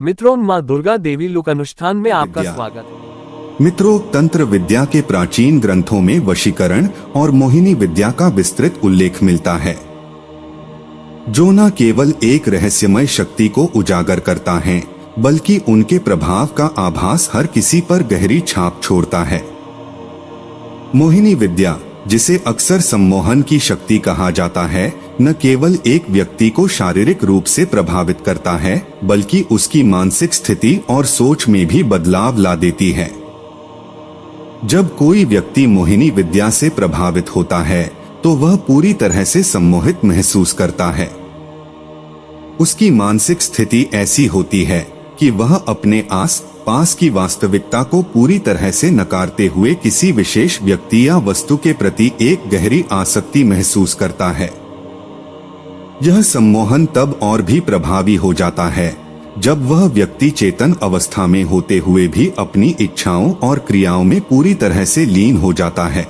मित्रों, माँ दुर्गा देवी लोक अनुष्ठान में आपका स्वागत है। मित्रों, तंत्र विद्या के प्राचीन ग्रंथों में वशीकरण और मोहिनी विद्या का विस्तृत उल्लेख मिलता है, जो न केवल एक रहस्यमय शक्ति को उजागर करता है, बल्कि उनके प्रभाव का आभास हर किसी पर गहरी छाप छोड़ता है। मोहिनी विद्या, जिसे अक्सर सम्मोहन की शक्ति कहा जाता है, न केवल एक व्यक्ति को शारीरिक रूप से प्रभावित करता है, बल्कि उसकी मानसिक स्थिति और सोच में भी बदलाव ला देती है। जब कोई व्यक्ति मोहिनी विद्या से प्रभावित होता है, तो वह पूरी तरह से सम्मोहित महसूस करता है। उसकी मानसिक स्थिति ऐसी होती है कि वह अपने आस पास की वास्तविकता को पूरी तरह से नकारते हुए किसी विशेष व्यक्ति या वस्तु के प्रति एक गहरी आसक्ति महसूस करता है। यह सम्मोहन तब और भी प्रभावी हो जाता है जब वह व्यक्ति चेतन अवस्था में होते हुए भी अपनी इच्छाओं और क्रियाओं में पूरी तरह से लीन हो जाता है।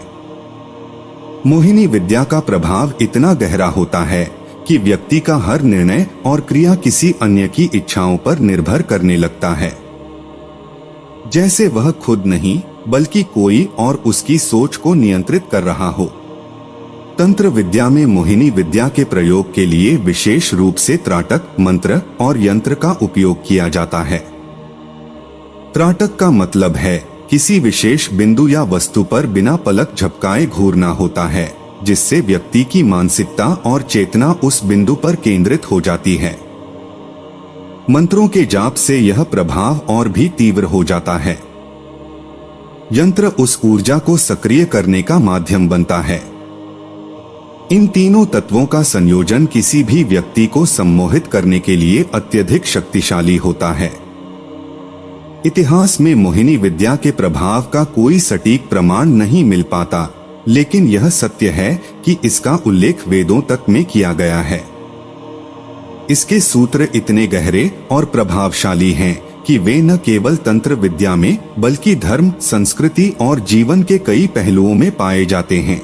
मोहिनी विद्या का प्रभाव इतना गहरा होता है कि व्यक्ति का हर निर्णय और क्रिया किसी अन्य की इच्छाओं पर निर्भर करने लगता है, जैसे वह खुद नहीं बल्कि कोई और उसकी सोच को नियंत्रित कर रहा हो। तंत्र विद्या में मोहिनी विद्या के प्रयोग के लिए विशेष रूप से त्राटक, मंत्र और यंत्र का उपयोग किया जाता है। त्राटक का मतलब है किसी विशेष बिंदु या वस्तु पर बिना पलक झपकाए घूरना होता है, जिससे व्यक्ति की मानसिकता और चेतना उस बिंदु पर केंद्रित हो जाती है। मंत्रों के जाप से यह प्रभाव और भी तीव्र हो जाता है। यंत्र उस ऊर्जा को सक्रिय करने का माध्यम बनता है। इन तीनों तत्वों का संयोजन किसी भी व्यक्ति को सम्मोहित करने के लिए अत्यधिक शक्तिशाली होता है। इतिहास में मोहिनी विद्या के प्रभाव का कोई सटीक प्रमाण नहीं मिल पाता, लेकिन यह सत्य है कि इसका उल्लेख वेदों तक में किया गया है। इसके सूत्र इतने गहरे और प्रभावशाली हैं कि वे न केवल तंत्र विद्या में बल्कि धर्म, संस्कृति और जीवन के कई पहलुओं में पाए जाते हैं।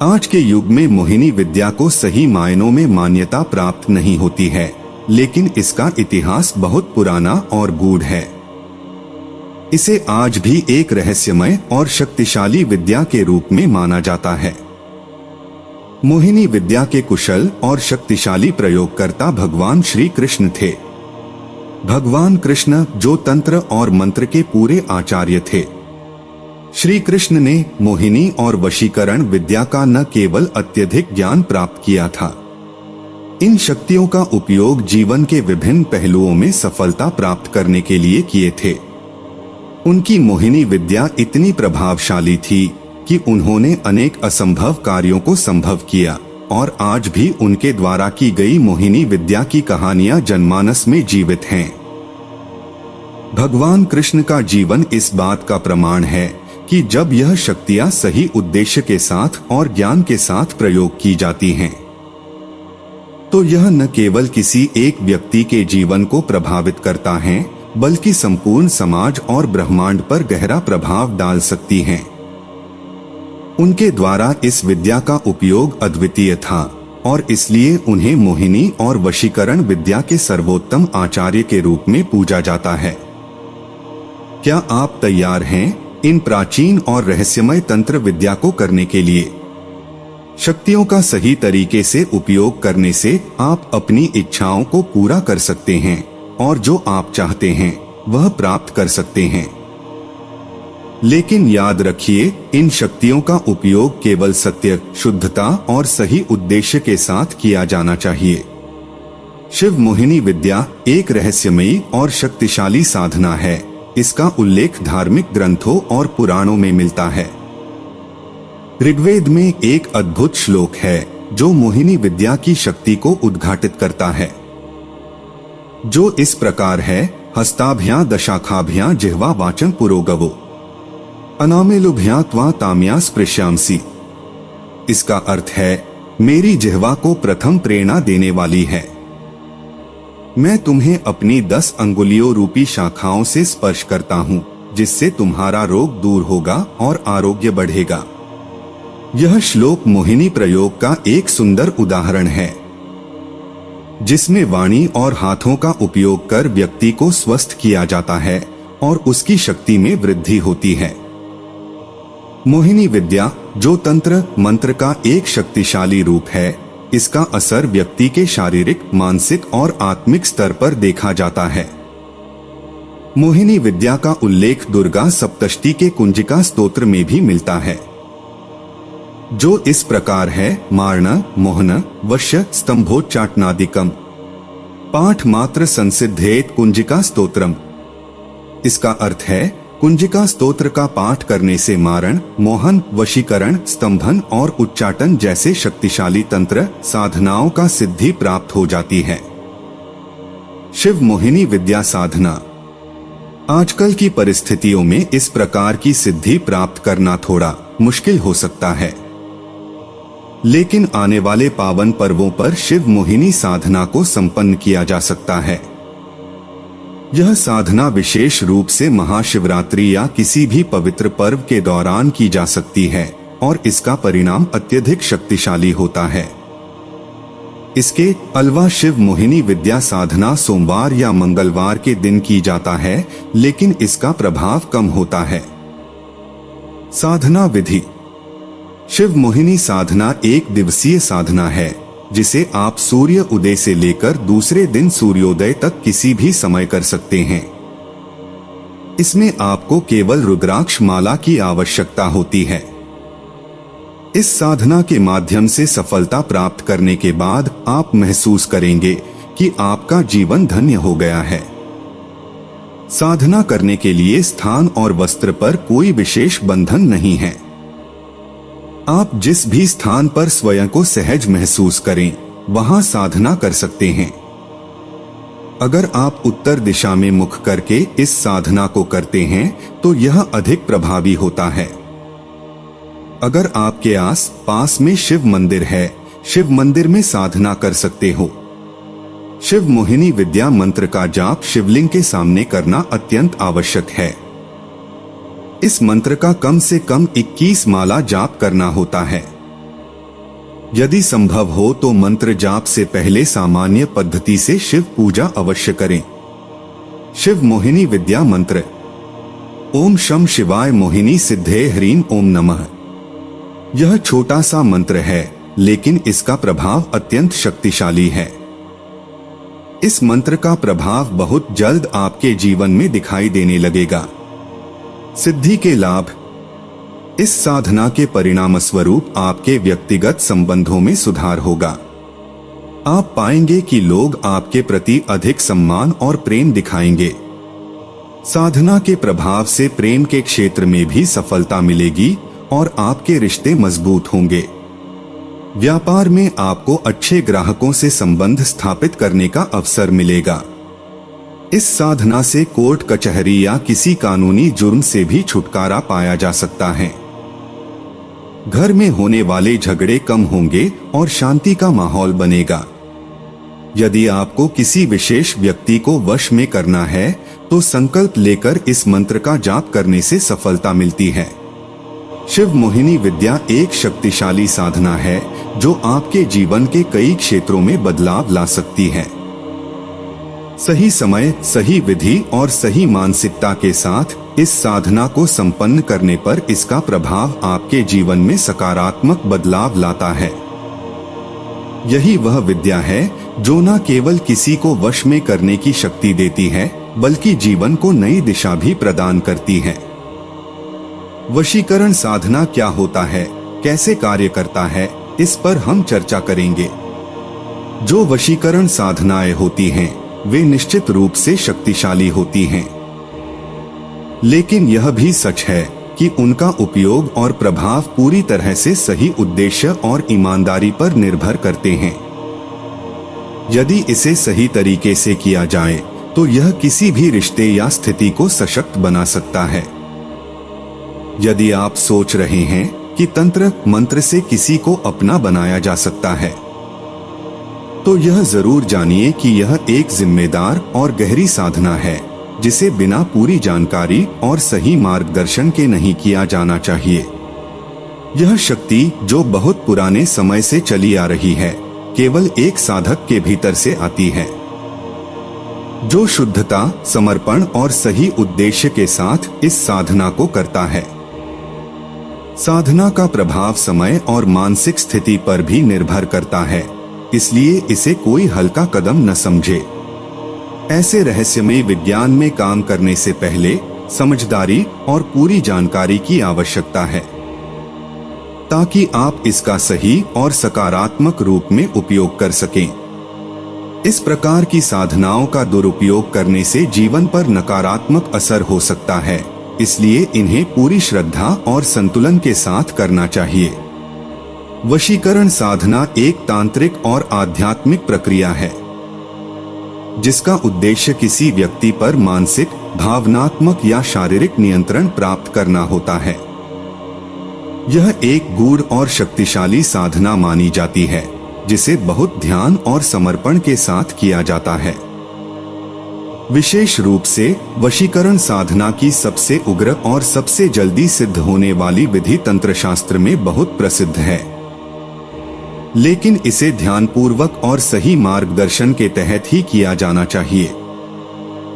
आज के युग में मोहिनी विद्या को सही मायनों में मान्यता प्राप्त नहीं होती है, लेकिन इसका इतिहास बहुत पुराना और गूढ़ है। इसे आज भी एक रहस्यमय और शक्तिशाली विद्या के रूप में माना जाता है। मोहिनी विद्या के कुशल और शक्तिशाली प्रयोगकर्ता भगवान श्री कृष्ण थे। भगवान कृष्ण, जो तंत्र और मंत्र के पूरे आचार्य थे, श्री कृष्ण ने मोहिनी और वशीकरण विद्या का न केवल अत्यधिक ज्ञान प्राप्त किया था, इन शक्तियों का उपयोग जीवन के विभिन्न पहलुओं में सफलता प्राप्त करने के लिए किए थे। उनकी मोहिनी विद्या इतनी प्रभावशाली थी कि उन्होंने अनेक असंभव कार्यों को संभव किया, और आज भी उनके द्वारा की गई मोहिनी विद्या की कहानियां जनमानस में जीवित हैं। भगवान कृष्ण का जीवन इस बात का प्रमाण है कि जब यह शक्तियां सही उद्देश्य के साथ और ज्ञान के साथ प्रयोग की जाती हैं, तो यह न केवल किसी एक व्यक्ति के जीवन को प्रभावित करता है, बल्कि संपूर्ण समाज और ब्रह्मांड पर गहरा प्रभाव डाल सकती हैं। उनके द्वारा इस विद्या का उपयोग अद्वितीय था, और इसलिए उन्हें मोहिनी और वशीकरण विद्या के सर्वोत्तम आचार्य के रूप में पूजा जाता है। क्या आप तैयार हैं इन प्राचीन और रहस्यमय तंत्र विद्या को करने के लिए? शक्तियों का सही तरीके से उपयोग करने से आप अपनी इच्छाओं को पूरा कर सकते हैं, और जो आप चाहते हैं वह प्राप्त कर सकते हैं। लेकिन याद रखिए, इन शक्तियों का उपयोग केवल सत्य, शुद्धता और सही उद्देश्य के साथ किया जाना चाहिए। शिव मोहिनी विद्या एक रहस्यमयी और शक्तिशाली साधना है। इसका उल्लेख धार्मिक ग्रंथों और पुराणों में मिलता है। ऋग्वेद में एक अद्भुत श्लोक है जो मोहिनी विद्या की शक्ति को उद्घाटित करता है, जो इस प्रकार है: हस्ताभ्यां दशाखाभ्यां जिह्वा वाचं पुरोगवो अनामेलुभ्यां त्वा ताम्या स्पृश्यामसि। इसका अर्थ है, मेरी जिह्वा को प्रथम प्रेरणा देने वाली है। मैं तुम्हें अपनी 10 अंगुलियों रूपी शाखाओं से स्पर्श करता हूँ, जिससे तुम्हारा रोग दूर होगा और आरोग्य बढ़ेगा। यह श्लोक मोहिनी प्रयोग का एक सुंदर उदाहरण है। जिसमें वाणी और हाथों का उपयोग कर व्यक्ति को स्वस्थ किया जाता है और उसकी शक्ति में वृद्धि होती है। मोहिनी विद्या, जो तंत्र मंत्र का एक शक्तिशाली रूप है, इसका असर व्यक्ति के शारीरिक, मानसिक और आत्मिक स्तर पर देखा जाता है। मोहिनी विद्या का उल्लेख दुर्गा सप्तशती के कुंजिका स्तोत्र में भी मिलता है, जो इस प्रकार है: मार्ण, मोहन, वश्य, स्तंभोच्चाटनादिकम पाठ मात्र संसिद्धेत कुंजिका स्तोत्रम। इसका अर्थ है, कुंजिका स्तोत्र का पाठ करने से मारण, मोहन, वशीकरण, स्तंभन और उच्चाटन जैसे शक्तिशाली तंत्र साधनाओं का सिद्धि प्राप्त हो जाती है। शिव मोहिनी विद्या साधना। आजकल की परिस्थितियों में इस प्रकार की सिद्धि प्राप्त करना थोड़ा मुश्किल हो सकता है, लेकिन आने वाले पावन पर्वों पर शिव मोहिनी साधना को संपन्न किया जा सकता है। यह साधना विशेष रूप से महाशिवरात्रि या किसी भी पवित्र पर्व के दौरान की जा सकती है और इसका परिणाम अत्यधिक शक्तिशाली होता है। इसके अलावा शिव मोहिनी विद्या साधना सोमवार या मंगलवार के दिन की जाता है, लेकिन इसका प्रभाव कम होता है। साधना विधि। शिव मोहिनी साधना एक दिवसीय साधना है, जिसे आप सूर्य उदय से लेकर दूसरे दिन सूर्योदय तक किसी भी समय कर सकते हैं। इसमें आपको केवल रुद्राक्ष माला की आवश्यकता होती है। इस साधना के माध्यम से सफलता प्राप्त करने के बाद आप महसूस करेंगे कि आपका जीवन धन्य हो गया है। साधना करने के लिए स्थान और वस्त्र पर कोई विशेष बंधन नहीं है। आप जिस भी स्थान पर स्वयं को सहज महसूस करें, वहां साधना कर सकते हैं। अगर आप उत्तर दिशा में मुख करके इस साधना को करते हैं तो यह अधिक प्रभावी होता है। अगर आपके आस पास में शिव मंदिर है, शिव मंदिर में साधना कर सकते हो। शिव मोहिनी विद्या मंत्र का जाप शिवलिंग के सामने करना अत्यंत आवश्यक है। इस मंत्र का कम से कम 21 माला जाप करना होता है। यदि संभव हो तो मंत्र जाप से पहले सामान्य पद्धति से शिव पूजा अवश्य करें। शिव मोहिनी विद्या मंत्र। ओम शम शिवाय मोहिनी सिद्धे ह्रीम ओम नमः। यह छोटा सा मंत्र है, लेकिन इसका प्रभाव अत्यंत शक्तिशाली है। इस मंत्र का प्रभाव बहुत जल्द आपके जीवन में दिखाई देने लगेगा। सिद्धि के लाभ। इस साधना के परिणाम स्वरूप आपके व्यक्तिगत संबंधों में सुधार होगा। आप पाएंगे कि लोग आपके प्रति अधिक सम्मान और प्रेम दिखाएंगे। साधना के प्रभाव से प्रेम के क्षेत्र में भी सफलता मिलेगी और आपके रिश्ते मजबूत होंगे। व्यापार में आपको अच्छे ग्राहकों से संबंध स्थापित करने का अवसर मिलेगा। इस साधना से कोर्ट कचहरी या किसी कानूनी जुर्म से भी छुटकारा पाया जा सकता है। घर में होने वाले झगड़े कम होंगे और शांति का माहौल बनेगा। यदि आपको किसी विशेष व्यक्ति को वश में करना है तो संकल्प लेकर इस मंत्र का जाप करने से सफलता मिलती है। शिव मोहिनी विद्या एक शक्तिशाली साधना है जो आपके जीवन के कई क्षेत्रों में बदलाव ला सकती है। सही समय, सही विधि और सही मानसिकता के साथ इस साधना को संपन्न करने पर इसका प्रभाव आपके जीवन में सकारात्मक बदलाव लाता है। यही वह विद्या है जो न केवल किसी को वश में करने की शक्ति देती है, बल्कि जीवन को नई दिशा भी प्रदान करती है। वशीकरण साधना क्या होता है, कैसे कार्य करता है, इस पर हम चर्चा करेंगे। जो वशीकरण साधनाएं होती हैं, वे निश्चित रूप से शक्तिशाली होती हैं, लेकिन यह भी सच है कि उनका उपयोग और प्रभाव पूरी तरह से सही उद्देश्य और ईमानदारी पर निर्भर करते हैं। यदि इसे सही तरीके से किया जाए तो यह किसी भी रिश्ते या स्थिति को सशक्त बना सकता है। यदि आप सोच रहे हैं कि तंत्र मंत्र से किसी को अपना बनाया जा सकता है, तो यह जरूर जानिए कि यह एक जिम्मेदार और गहरी साधना है जिसे बिना पूरी जानकारी और सही मार्गदर्शन के नहीं किया जाना चाहिए। यह शक्ति जो बहुत पुराने समय से चली आ रही है, केवल एक साधक के भीतर से आती है, जो शुद्धता, समर्पण और सही उद्देश्य के साथ इस साधना को करता है। साधना का प्रभाव समय और मानसिक स्थिति पर भी निर्भर करता है, इसलिए इसे कोई हल्का कदम न समझे। ऐसे रहस्यमय विज्ञान में काम करने से पहले समझदारी और पूरी जानकारी की आवश्यकता है, ताकि आप इसका सही और सकारात्मक रूप में उपयोग कर सकें। इस प्रकार की साधनाओं का दुरुपयोग करने से जीवन पर नकारात्मक असर हो सकता है, इसलिए इन्हें पूरी श्रद्धा और संतुलन के साथ करना चाहिए। वशीकरण साधना एक तांत्रिक और आध्यात्मिक प्रक्रिया है, जिसका उद्देश्य किसी व्यक्ति पर मानसिक, भावनात्मक या शारीरिक नियंत्रण प्राप्त करना होता है। यह एक गूढ़ और शक्तिशाली साधना मानी जाती है, जिसे बहुत ध्यान और समर्पण के साथ किया जाता है। विशेष रूप से वशीकरण साधना की सबसे उग्र और सबसे जल्दी सिद्ध होने वाली विधि तंत्रशास्त्र में बहुत प्रसिद्ध है, लेकिन इसे ध्यानपूर्वक और सही मार्गदर्शन के तहत ही किया जाना चाहिए।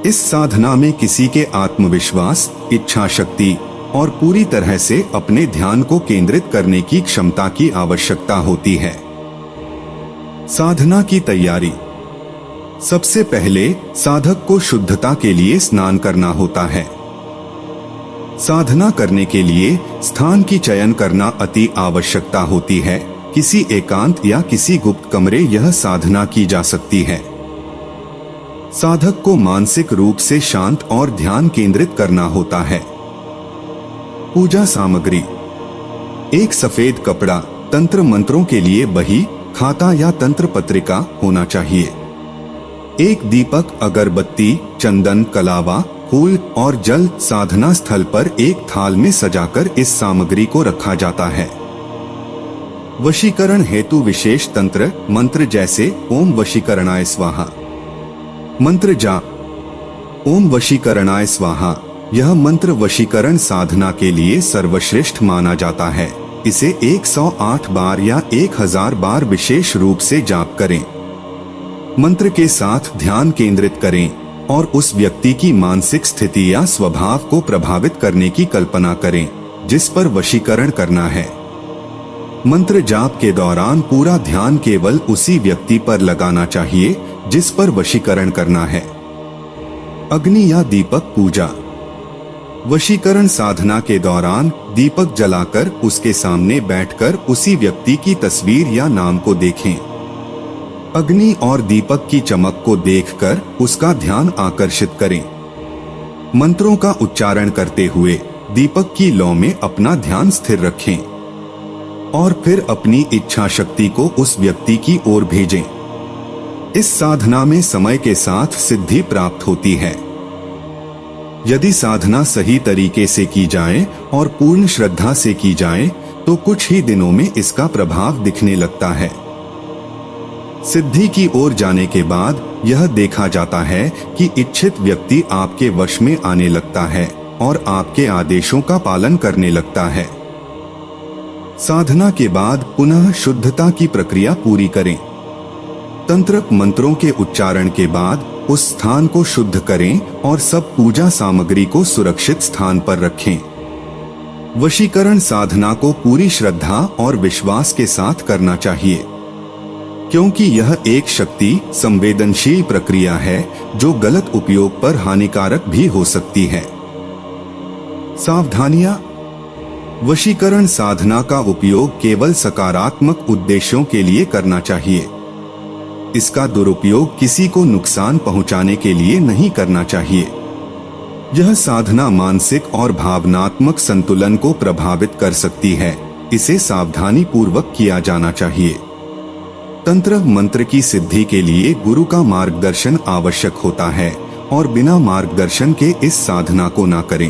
इस साधना में किसी के आत्मविश्वास, इच्छा शक्ति और पूरी तरह से अपने ध्यान को केंद्रित करने की क्षमता की आवश्यकता होती है। साधना की तैयारी। सबसे पहले साधक को शुद्धता के लिए स्नान करना होता है। साधना करने के लिए स्थान की चयन करना अति आवश्यकता होती है। किसी एकांत या किसी गुप्त कमरे यह साधना की जा सकती है। साधक को मानसिक रूप से शांत और ध्यान केंद्रित करना होता है। पूजा सामग्री। एक सफेद कपड़ा, तंत्र मंत्रों के लिए बही, खाता या तंत्र पत्रिका होना चाहिए। एक दीपक, अगरबत्ती, चंदन, कलावा, फूल और जल साधना स्थल पर एक थाल में सजाकर इस सामग्री को रखा जाता है। वशीकरण हेतु विशेष तंत्र मंत्र जैसे ओम वशीकरणाय स्वाहा मंत्र जाप। ओम वशीकरणाय स्वाहा यह मंत्र वशीकरण साधना के लिए सर्वश्रेष्ठ माना जाता है। इसे 108 बार या 1000 बार विशेष रूप से जाप करें। मंत्र के साथ ध्यान केंद्रित करें और उस व्यक्ति की मानसिक स्थिति या स्वभाव को प्रभावित करने की कल्पना करें जिस पर वशीकरण करना है। मंत्र जाप के दौरान पूरा ध्यान केवल उसी व्यक्ति पर लगाना चाहिए जिस पर वशीकरण करना है। अग्नि या दीपक पूजा। वशीकरण साधना के दौरान दीपक जलाकर उसके सामने बैठकर उसी व्यक्ति की तस्वीर या नाम को देखें। अग्नि और दीपक की चमक को देखकर उसका ध्यान आकर्षित करें। मंत्रों का उच्चारण करते हुए दीपक की लौ में अपना ध्यान स्थिर रखें और फिर अपनी इच्छा शक्ति को उस व्यक्ति की ओर भेजें। इस साधना में समय के साथ सिद्धि प्राप्त होती है। यदि साधना सही तरीके से की जाए और पूर्ण श्रद्धा से की जाए तो कुछ ही दिनों में इसका प्रभाव दिखने लगता है। सिद्धि की ओर जाने के बाद यह देखा जाता है कि इच्छित व्यक्ति आपके वश में आने लगता है और आपके आदेशों का पालन करने लगता है। साधना के बाद पुनः शुद्धता की प्रक्रिया पूरी करें। तंत्र मंत्रों के उच्चारण के बाद उस स्थान को शुद्ध करें और सब पूजा सामग्री को सुरक्षित स्थान पर रखें। वशीकरण साधना को पूरी श्रद्धा और विश्वास के साथ करना चाहिए, क्योंकि यह एक शक्ति संवेदनशील प्रक्रिया है जो गलत उपयोग पर हानिकारक भी हो सकती है। सावधानियां। वशीकरण साधना का उपयोग केवल सकारात्मक उद्देश्यों के लिए करना चाहिए। इसका दुरुपयोग किसी को नुकसान पहुंचाने के लिए नहीं करना चाहिए। यह साधना मानसिक और भावनात्मक संतुलन को प्रभावित कर सकती है। इसे सावधानी पूर्वक किया जाना चाहिए। तंत्र मंत्र की सिद्धि के लिए गुरु का मार्गदर्शन आवश्यक होता है और बिना मार्गदर्शन के इस साधना को न करें।